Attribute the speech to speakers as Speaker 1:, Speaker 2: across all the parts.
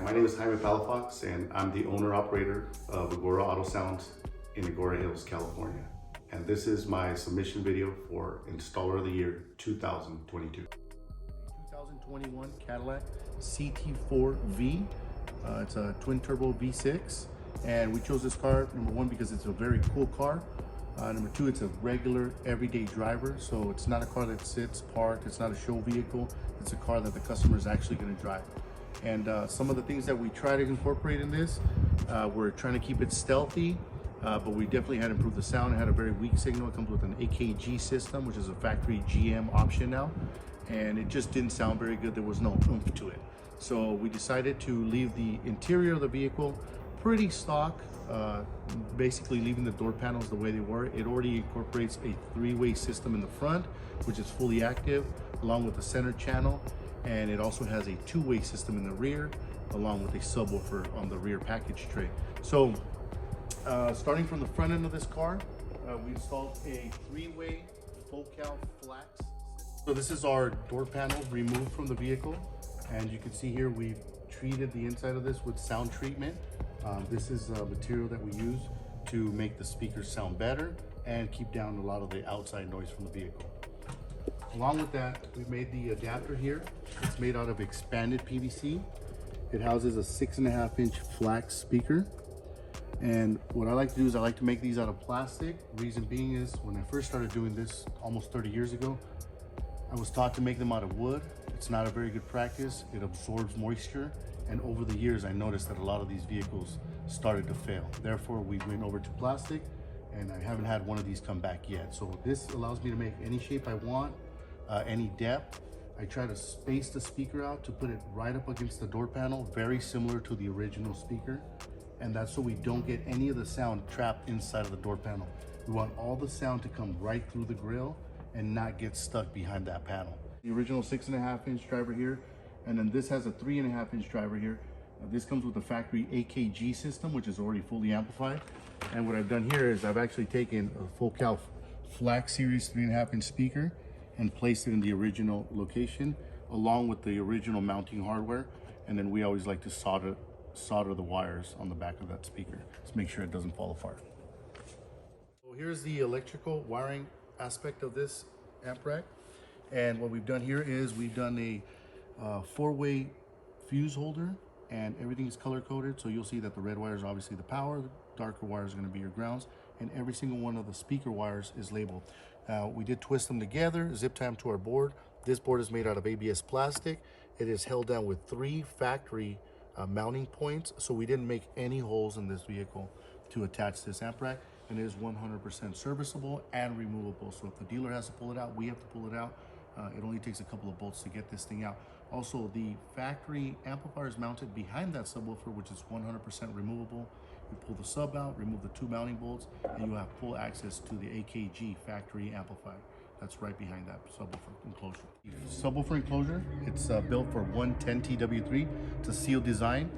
Speaker 1: My name is Jaime Palafox, and I'm the owner-operator of Agoura Autosounds in Agoura Hills, California. And this is my submission video for Installer of the Year 2022.
Speaker 2: 2021 Cadillac CT4V. It's a twin turbo V6, and we chose this car, number one, because it's a very cool car. Number two, it's a regular everyday driver, so it's not a car that sits parked, it's not a show vehicle, it's a car that the customer is actually going to drive. And some of the things that we try to incorporate in this, we're trying to keep it stealthy, but we definitely had to improve the sound. It had a very weak signal. It comes with an AKG system, which is a factory GM option now, and it just didn't sound very good. There was no oomph to it. So we decided to leave the interior of the vehicle pretty stock, basically leaving the door panels the way they were. It already incorporates a three-way system in the front, which is fully active, along with the center channel, and it also has a two-way system in the rear, along with a subwoofer on the rear package tray. So starting from the front end of this car, we installed a three-way focal flex. So this is our door panel removed from the vehicle, and you can see here we've treated the inside of this with sound treatment. This is a material that we use to make the speakers sound better and keep down a lot of the outside noise from the vehicle. Along with that, we've made the adapter here. It's made out of expanded PVC. It houses a 6.5-inch flax speaker. And what I like to do is I like to make these out of plastic. Reason being is when I first started doing this almost 30 years ago, I was taught to make them out of wood. It's not a very good practice. It absorbs moisture. And over the years, I noticed that a lot of these vehicles started to fail. Therefore, we went over to plastic, and I haven't had one of these come back yet. So this allows me to make any shape I want, any depth. I try to space the speaker out to put it right up against the door panel, very similar to the original speaker. And that's so we don't get any of the sound trapped inside of the door panel. We want all the sound to come right through the grille and not get stuck behind that panel. The original 6.5-inch driver here, and then this has a 3.5-inch driver here. This comes with a factory AKG system, which is already fully amplified. And what I've done here is I've actually taken a Focal Flax Series 3.5-inch speaker and placed it in the original location, along with the original mounting hardware. And then we always like to solder the wires on the back of that speaker to make sure it doesn't fall apart. So here's the electrical wiring aspect of this amp rack. And what we've done here is we've done a four-way fuse holder, and everything is color coded. So you'll see that the red wire is obviously the power, the darker wire is going to be your grounds, and every single one of the speaker wires is labeled. We did twist them together, zip tie them to our board. This board is made out of ABS plastic. It is held down with 3 factory mounting points, so we didn't make any holes in this vehicle to attach this amp rack, and it is 100% serviceable and removable. So if the dealer has to pull it out, we have to pull it out. It only takes a couple of bolts to get this thing out. Also, the factory amplifier is mounted behind that subwoofer, which is 100% removable. You pull the sub out, remove the 2 mounting bolts, and you have full access to the AKG factory amplifier. That's right behind that subwoofer enclosure. Subwoofer enclosure, it's built for 110TW3. It's a sealed design,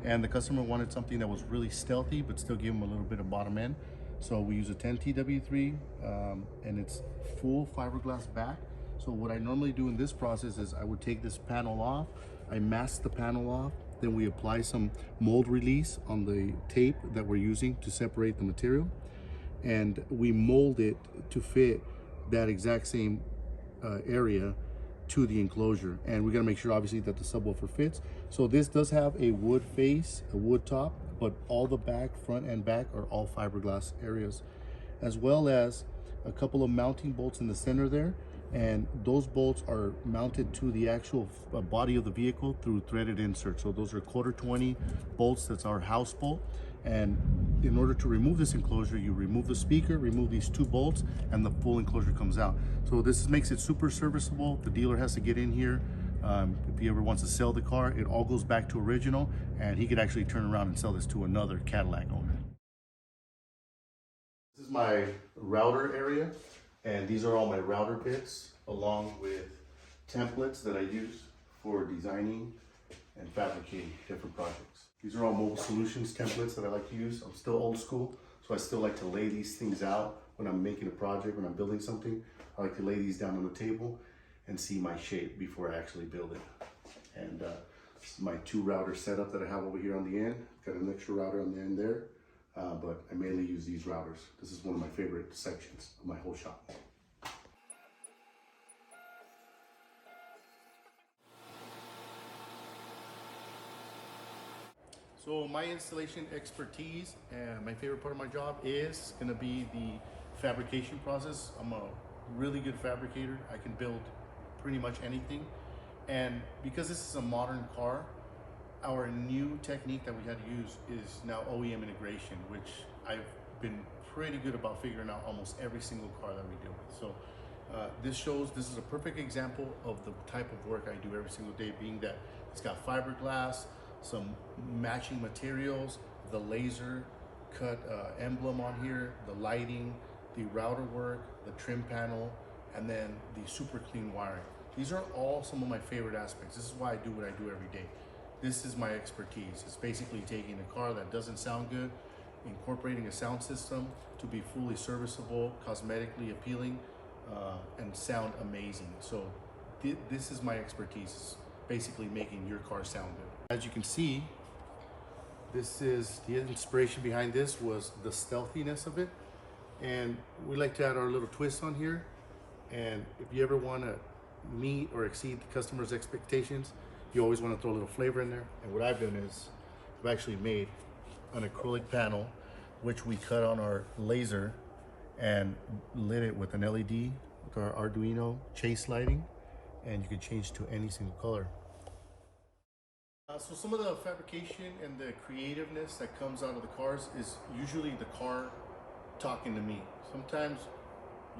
Speaker 2: and the customer wanted something that was really stealthy, but still give them a little bit of bottom end. So we use a 10TW3, and it's full fiberglass back. So what I normally do in this process is I would take this panel off, I mask the panel off, then we apply some mold release on the tape that we're using to separate the material, and we mold it to fit that exact same area to the enclosure. And we gotta make sure obviously that the subwoofer fits. So this does have a wood face, a wood top, but all the back, front and back are all fiberglass areas, as well as a couple of mounting bolts in the center there. And those bolts are mounted to the actual body of the vehicle through threaded inserts. So those are 1/4-20 bolts. That's our house bolt. And in order to remove this enclosure, you remove the speaker, remove these 2 bolts, and the full enclosure comes out. So this makes it super serviceable. The dealer has to get in here. If he ever wants to sell the car, it all goes back to original, and he could actually turn around and sell this to another Cadillac owner. This is my router area, and these are all my router bits, along with templates that I use for designing and fabricating different projects. These are all Mobile Solutions templates that I like to use. I'm still old school, so I still like to lay these things out when I'm making a project, when I'm building something. I like to lay these down on the table and see my shape before I actually build it. And
Speaker 1: my 2 router setup that I have over here on the end. Got an extra router on the end there, but I mainly use these routers. This is one of my favorite sections of my whole shop.
Speaker 2: So my installation expertise and my favorite part of my job is gonna be the fabrication process. I'm a really good fabricator. I can build pretty much anything. And because this is a modern car, our new technique that we had to use is now OEM integration, which I've been pretty good about figuring out almost every single car that we deal with. So this is a perfect example of the type of work I do every single day, being that it's got fiberglass, some matching materials, the laser cut emblem on here, the lighting, the router work, the trim panel, and then the super clean wiring. These are all some of my favorite aspects. This is why I do what I do every day. This is my expertise. It's basically taking a car that doesn't sound good, incorporating a sound system to be fully serviceable, cosmetically appealing, and sound amazing. So this is my expertise, basically making your car sound good. As you can see, this is the inspiration behind this was the stealthiness of it. And we like to add our little twist on here. And if you ever want to meet or exceed the customer's expectations, you always want to throw a little flavor in there. And what I've done is I've actually made an acrylic panel, which we cut on our laser and lit it with an LED with our Arduino chase lighting, and you can change to any single color. So some of the fabrication and the creativeness that comes out of the cars is usually the car talking to me. Sometimes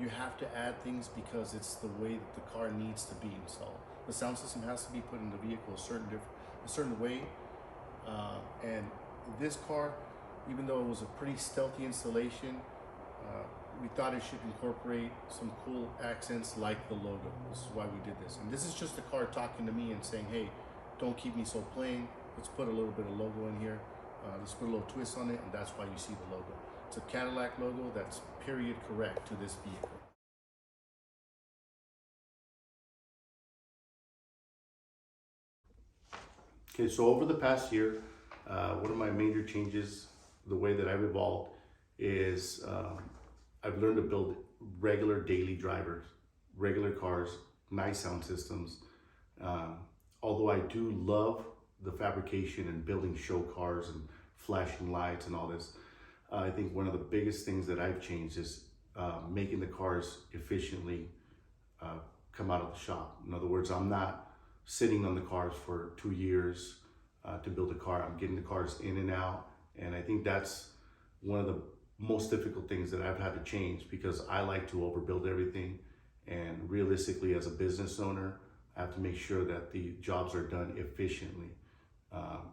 Speaker 2: you have to add things because it's the way that the car needs to be installed. The sound system has to be put in the vehicle a certain way. And this car, even though it was a pretty stealthy installation, we thought it should incorporate some cool accents like the logo. This is why we did this. And this is just the car talking to me and saying, hey, don't keep me so plain. Let's put a little bit of logo in here. Let's put a little twist on it, and that's why you see the logo. It's a Cadillac logo that's period correct to this vehicle.
Speaker 1: Okay, so over the past year, one of my major changes, the way that I've evolved, is I've learned to build regular daily drivers, regular cars, nice sound systems. Although I do love the fabrication and building show cars and flashing lights and all this, I think one of the biggest things that I've changed is making the cars efficiently come out of the shop. In other words, I'm not sitting on the cars for 2 years to build a car. I'm getting the cars in and out. And I think that's one of the most difficult things that I've had to change, because I like to overbuild everything. And realistically, as a business owner, I have to make sure that the jobs are done efficiently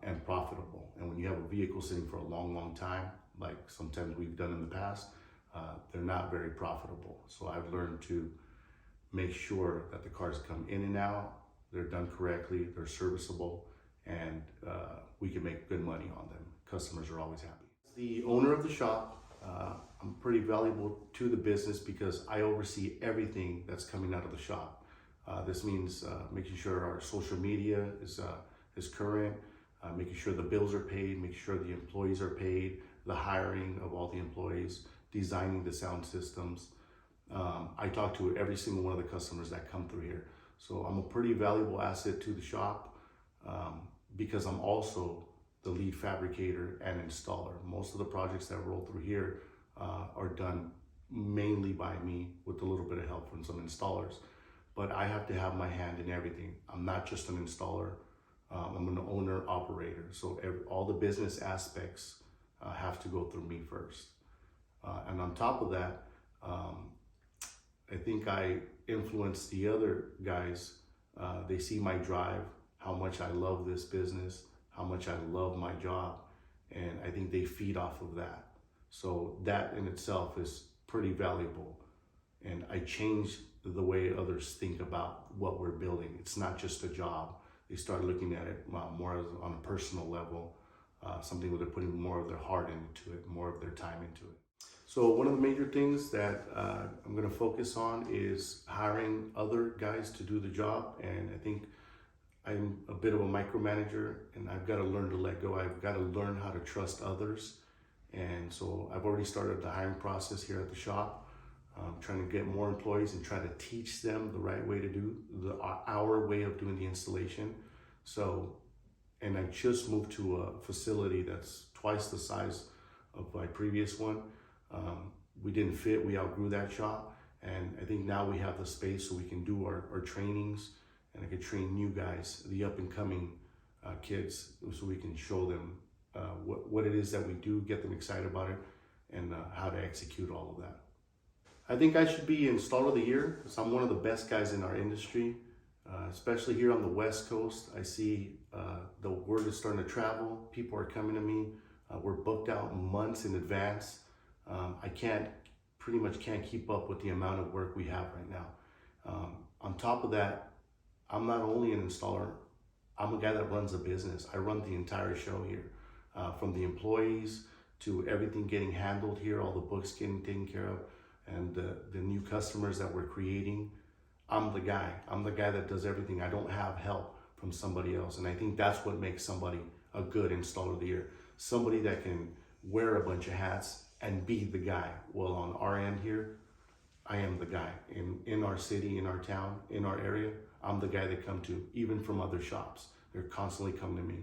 Speaker 1: and profitable. And when you have a vehicle sitting for a long, long time, like sometimes we've done in the past, they're not very profitable. So I've learned to make sure that the cars come in and out, they're done correctly, they're serviceable, and we can make good money on them. Customers are always happy. The owner of the shop, I'm pretty valuable to the business because I oversee everything that's coming out of the shop. This means making sure our social media is current, making sure the bills are paid, making sure the employees are paid, the hiring of all the employees, designing the sound systems. I talk to every single one of the customers that come through here. So I'm a pretty valuable asset to the shop because I'm also the lead fabricator and installer. Most of the projects that roll through here are done mainly by me with a little bit of help from some installers. But I have to have my hand in everything. I'm not just an installer, I'm an owner operator. So all the business aspects have to go through me first. And on top of that, I think I influence the other guys. They see my drive, how much I love this business, how much I love my job, and I think they feed off of that. So that in itself is pretty valuable. And I change the way others think about what we're building. It's not just a job. They start looking at it more on a personal level, something where they're putting more of their heart into it, more of their time into it. So one of the major things that I'm gonna focus on is hiring other guys to do the job. And I think I'm a bit of a micromanager, and I've got to learn to let go. I've got to learn how to trust others. And so I've already started the hiring process here at the shop, trying to get more employees and try to teach them the right way to do our way of doing the installation. So, and I just moved to a facility that's twice the size of my previous one. We didn't fit, we outgrew that shop. And I think now we have the space so we can do our trainings, and I could train new guys, the up and coming kids, so we can show them what it is that we do, get them excited about it, and how to execute all of that. I think I should be Installer of the Year because I'm one of the best guys in our industry, especially here on the West Coast. I see the word is starting to travel. People are coming to me. We're booked out months in advance. I pretty much can't keep up with the amount of work we have right now. On top of that, I'm not only an installer, I'm a guy that runs a business. I run the entire show here, from the employees to everything getting handled here, all the books getting taken care of, and the new customers that we're creating. I'm the guy that does everything. I don't have help from somebody else. And I think that's what makes somebody a good Installer of the Year. Somebody that can wear a bunch of hats and be the guy. Well, on our end here, I am the guy. In our city, in our town, in our area, I'm the guy they come to, even from other shops. They're constantly coming to me.